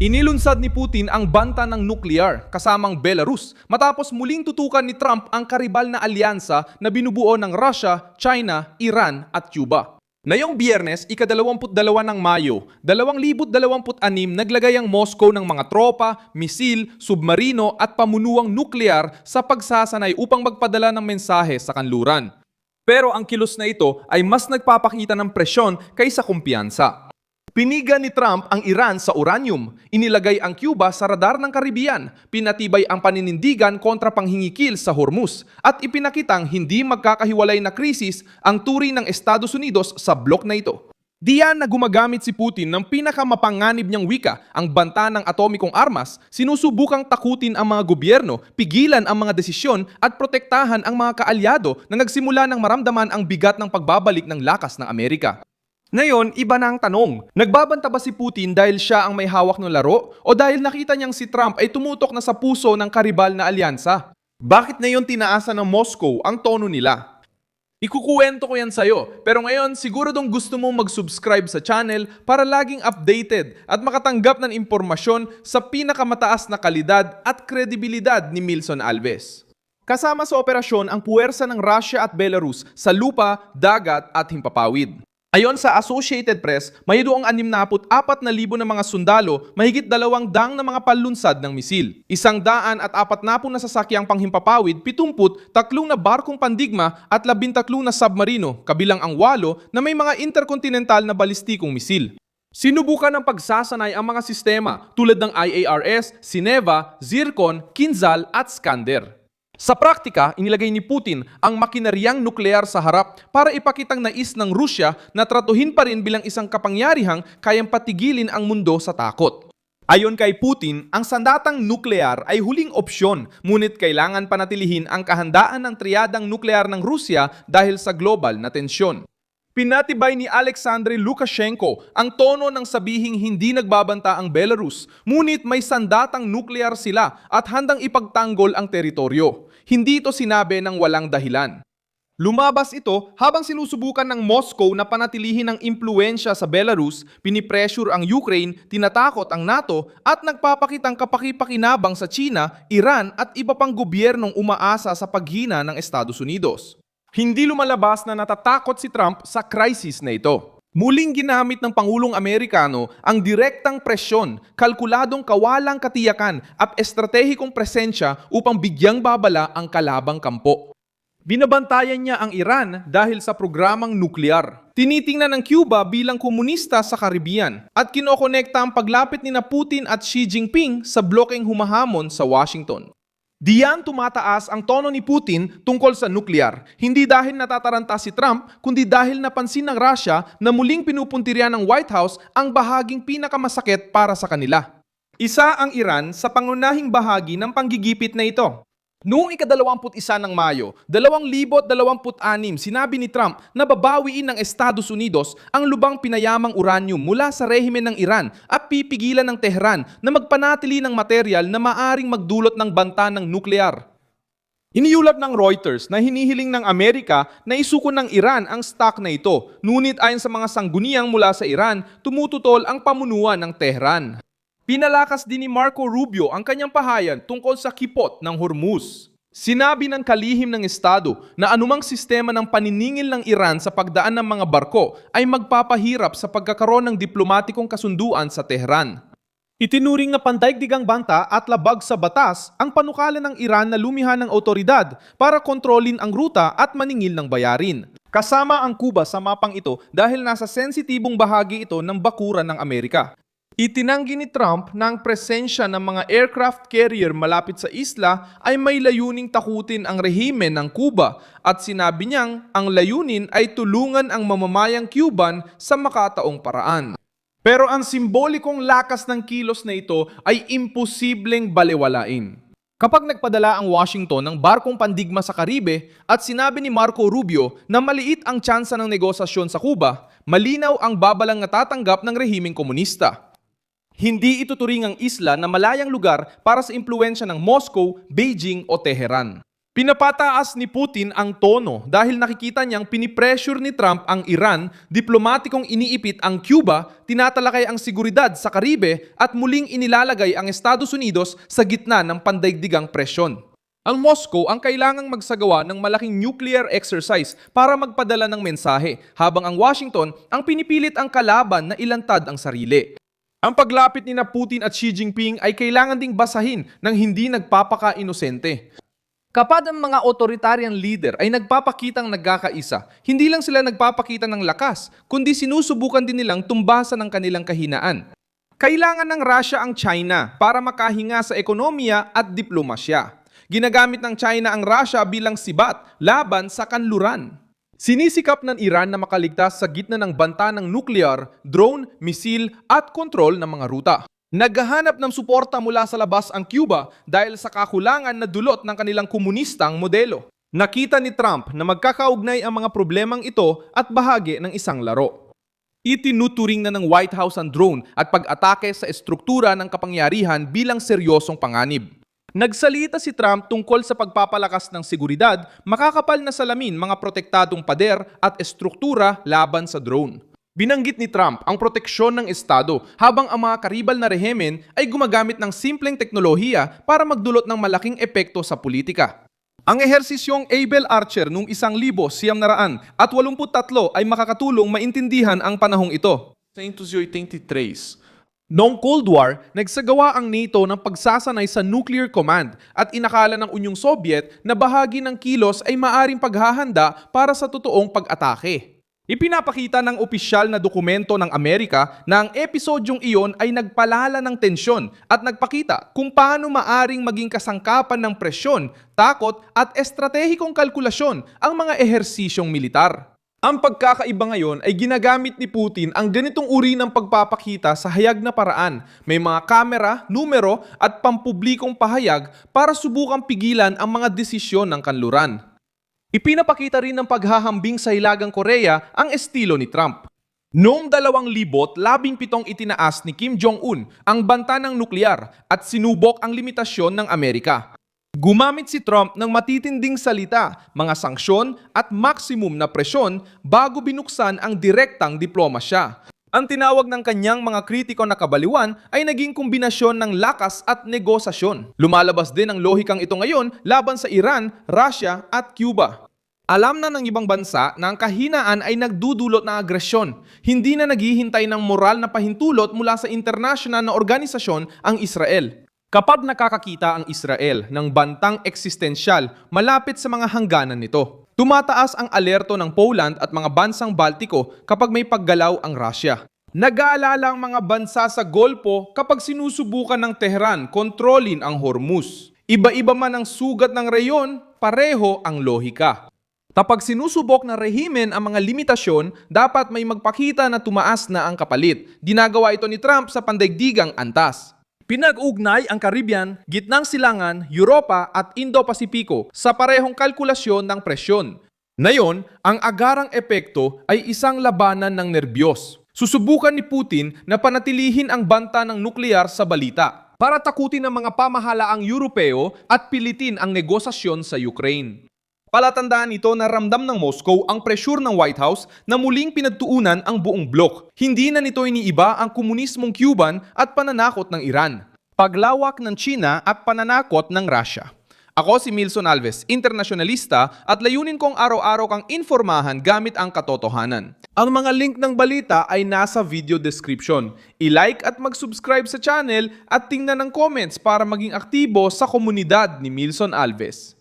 Inilunsad ni Putin ang banta ng nuklear kasamang Belarus matapos muling tutukan ni Trump ang karibal na alyansa na binubuo ng Russia, China, Iran at Cuba. Ngayong Biyernes, ika-22 ng Mayo, 2026 naglagay ang Moscow ng mga tropa, misil, submarino at pamunuang nuklear sa pagsasanay upang magpadala ng mensahe sa kanluran. Pero ang kilos na ito ay mas nagpapakita ng presyon kaysa kumpiyansa. Piniga ni Trump ang Iran sa uranium, inilagay ang Cuba sa radar ng Caribbean, pinatibay ang paninindigan kontra panghingikil sa Hormuz, at ipinakitang hindi magkakahiwalay na krisis ang turing ng Estados Unidos sa blok na ito. Diyan na gumagamit si Putin ng pinakamapanganib niyang wika, ang banta ng atomikong armas, sinusubukang takutin ang mga gobyerno, pigilan ang mga desisyon at protektahan ang mga kaalyado na nagsimula ng maramdaman ang bigat ng pagbabalik ng lakas ng Amerika. Ngayon, iba na ang tanong. Nagbabanta ba si Putin dahil siya ang may hawak ng laro o dahil nakita niyang si Trump ay tumutok na sa puso ng karibal na alyansa? Bakit ngayon tinaasan ng Moscow ang tono nila? Ikukuwento ko yan sa'yo, pero ngayon siguradong gusto mong mag-subscribe sa channel para laging updated at makatanggap ng impormasyon sa pinakamataas na kalidad at kredibilidad ni Milson Alves. Kasama sa operasyon ang puwersa ng Russia at Belarus sa lupa, dagat at himpapawid. Ayon sa Associated Press, may doong 64,000 na mga sundalo, mahigit 200 na mga panlunsad ng misil. 140 na sasakyang panghimpapawid, 70, 3 na barkong pandigma at 13 na submarino, kabilang ang 8 na may mga interkontinental na balistikong misil. Sinubukan ng pagsasanay ang mga sistema tulad ng IARS, Sineva, Zircon, Kinzhal at Skander. Sa praktika, inilagay ni Putin ang makinaryang nuklear sa harap para ipakitang nais ng Rusya na tratuhin pa rin bilang isang kapangyarihang kayang patigilin ang mundo sa takot. Ayon kay Putin, ang sandatang nuklear ay huling opsyon, ngunit kailangan panatilihin ang kahandaan ng triyadang nuklear ng Rusya dahil sa global na tensyon. Pinatibay ni Alexander Lukashenko ang tono ng sabihing hindi nagbabanta ang Belarus, ngunit may sandatang nuklear sila at handang ipagtanggol ang teritoryo. Hindi ito sinabi ng walang dahilan. Lumabas ito habang sinusubukan ng Moscow na panatilihin ang impluensya sa Belarus, pinipressure ang Ukraine, tinatakot ang NATO at nagpapakitang kapakipakinabang sa China, Iran at iba pang gobyernong umaasa sa paghina ng Estados Unidos. Hindi lumalabas na natatakot si Trump sa crisis na ito. Muling ginamit ng Pangulong Amerikano ang direktang presyon, kalkuladong kawalang katiyakan at estratehikong presensya upang bigyang babala ang kalabang kampo. Binabantayan niya ang Iran dahil sa programang nuklear. Tinitingnan ng Cuba bilang komunista sa Caribbean at kinokonekta ang paglapit ni Putin at Xi Jinping sa blokeng humahamon sa Washington. Diyan tumataas ang tono ni Putin tungkol sa nuklear, hindi dahil natataranta si Trump, kundi dahil napansin ng Russia na muling pinupuntirya ng White House ang bahaging pinakamasakit para sa kanila. Isa ang Iran sa pangunahing bahagi ng panggigipit na ito. Noong ika-21 ng Mayo, 2026, sinabi ni Trump na babawiin ng Estados Unidos ang lubang pinayamang uranium mula sa rehimen ng Iran at pipigilan ng Tehran na magpanatili ng material na maaring magdulot ng banta ng nuklear. Iniulat ng Reuters na hinihiling ng Amerika na isuko ng Iran ang stock na ito, ngunit ayon sa mga sangguniang mula sa Iran, tumututol ang pamunuan ng Tehran. Pinalakas din ni Marco Rubio ang kanyang pahayag tungkol sa kipot ng Hormuz. Sinabi ng kalihim ng Estado na anumang sistema ng paniningil ng Iran sa pagdaan ng mga barko ay magpapahirap sa pagkakaroon ng diplomatikong kasunduan sa Tehran. Itinuring na pandaigdigang banta at labag sa batas ang panukala ng Iran na lumihan ng otoridad para kontrolin ang ruta at maningil ng bayarin. Kasama ang Cuba sa mapang ito dahil nasa sensitibong bahagi ito ng bakuran ng Amerika. Itinanggi ni Trump na ang presensya ng mga aircraft carrier malapit sa isla ay may layuning takutin ang rehimen ng Cuba at sinabi niyang ang layunin ay tulungan ang mamamayang Cuban sa makataong paraan. Pero ang simbolikong lakas ng kilos na ito ay imposibleng balewalain. Kapag nagpadala ang Washington ng barkong pandigma sa Caribe at sinabi ni Marco Rubio na maliit ang tsansa ng negosasyon sa Cuba, malinaw ang babalang natatanggap ng rehimeng komunista. Hindi ituturing ang isla na malayang lugar para sa impluensya ng Moscow, Beijing o Tehran. Pinapataas ni Putin ang tono dahil nakikita niyang pinipressure ni Trump ang Iran, diplomatikong iniipit ang Cuba, tinatalakay ang seguridad sa Caribe at muling inilalagay ang Estados Unidos sa gitna ng pandaigdigang presyon. Ang Moscow ang kailangang magsagawa ng malaking nuclear exercise para magpadala ng mensahe, habang ang Washington ang pinipilit ang kalaban na ilantad ang sarili. Ang paglapit ni Putin at Xi Jinping ay kailangan ding basahin ng hindi nagpapaka-inosente. Kapag ang mga authoritarian leader ay nagpapakitang nagkakaisa, hindi lang sila nagpapakita ng lakas, kundi sinusubukan din nilang tumbasan ang kanilang kahinaan. Kailangan ng Russia ang China para makahinga sa ekonomiya at diplomasya. Ginagamit ng China ang Russia bilang sibat laban sa kanluran. Sinisikap ng Iran na makaligtas sa gitna ng banta ng nuklear, drone, misil at kontrol ng mga ruta. Naghahanap ng suporta mula sa labas ang Cuba dahil sa kakulangan na dulot ng kanilang komunistang modelo. Nakita ni Trump na magkakaugnay ang mga problemang ito at bahagi ng isang laro. Itinuturing na ng White House ang drone at pag-atake sa estruktura ng kapangyarihan bilang seryosong panganib. Nagsalita si Trump tungkol sa pagpapalakas ng seguridad, makakapal na salamin, mga protektadong pader at estruktura laban sa drone. Binanggit ni Trump ang proteksyon ng Estado habang ang mga karibal na rehimen ay gumagamit ng simpleng teknolohiya para magdulot ng malaking epekto sa politika. Ang ehersisyong Able Archer noong 1983 ay makakatulong maintindihan ang panahong ito. 1983. Noong Cold War, nagsagawa ang NATO ng pagsasanay sa nuclear command at inakala ng Unyong Soviet na bahagi ng kilos ay maaring paghahanda para sa totoong pag-atake. Ipinapakita ng opisyal na dokumento ng Amerika na ang episodyong iyon ay nagpalala ng tensyon at nagpakita kung paano maaring maging kasangkapan ng presyon, takot at estratehikong kalkulasyon ang mga ehersisyong militar. Ang pagkakaiba ngayon ay ginagamit ni Putin ang ganitong uri ng pagpapakita sa hayag na paraan. May mga kamera, numero at pampublikong pahayag para subukang pigilan ang mga desisyon ng kanluran. Ipinapakita rin ng paghahambing sa Hilagang Korea ang estilo ni Trump. Noong 2017 itinaas ni Kim Jong-un ang banta ng nuklear at sinubok ang limitasyon ng Amerika. Gumamit si Trump ng matitinding salita, mga sanksyon at maximum na presyon bago binuksan ang direktang diplomasya. Ang tinawag ng kanyang mga kritiko na kabaliwan ay naging kombinasyon ng lakas at negosasyon. Lumalabas din ang lohikang ito ngayon laban sa Iran, Russia at Cuba. Alam na ng ibang bansa na ang kahinaan ay nagdudulot ng agresyon. Hindi na naghihintay ng moral na pahintulot mula sa internasyonal na organisasyon ang Israel. Kapag nakakakita ang Israel ng bantang eksistensyal malapit sa mga hangganan nito, tumataas ang alerto ng Poland at mga bansang Baltiko kapag may paggalaw ang Russia. Nag-aalala ang mga bansa sa Golpo kapag sinusubukan ng Tehran kontrolin ang Hormuz. Iba-iba man ang sugat ng reyon, pareho ang lohika. Kapag sinusubok ng rehimen ang mga limitasyon, dapat may magpakita na tumaas na ang kapalit. Ginagawa ito ni Trump sa pandaigdigang antas. Pinag-ugnay ang Caribbean, Gitnang Silangan, Europa at Indo-Pasipiko sa parehong kalkulasyon ng presyon. Ngayon, ang agarang epekto ay isang labanan ng nerbiyos. Susubukan ni Putin na panatilihin ang banta ng nuklear sa balita para takutin ang mga pamahalaang Europeo at pilitin ang negosasyon sa Ukraine. Palatandaan ito na ramdam ng Moscow ang pressure ng White House na muling pinagtuunan ang buong blok. Hindi na nito iniiba ang komunismong Cuban at pananakot ng Iran, paglawak ng China at pananakot ng Russia. Ako si Milson Alves, internasyonalista at layunin kong araw-araw kang informahan gamit ang katotohanan. Ang mga link ng balita ay nasa video description. I-like at mag-subscribe sa channel at tingnan ng comments para maging aktibo sa komunidad ni Milson Alves.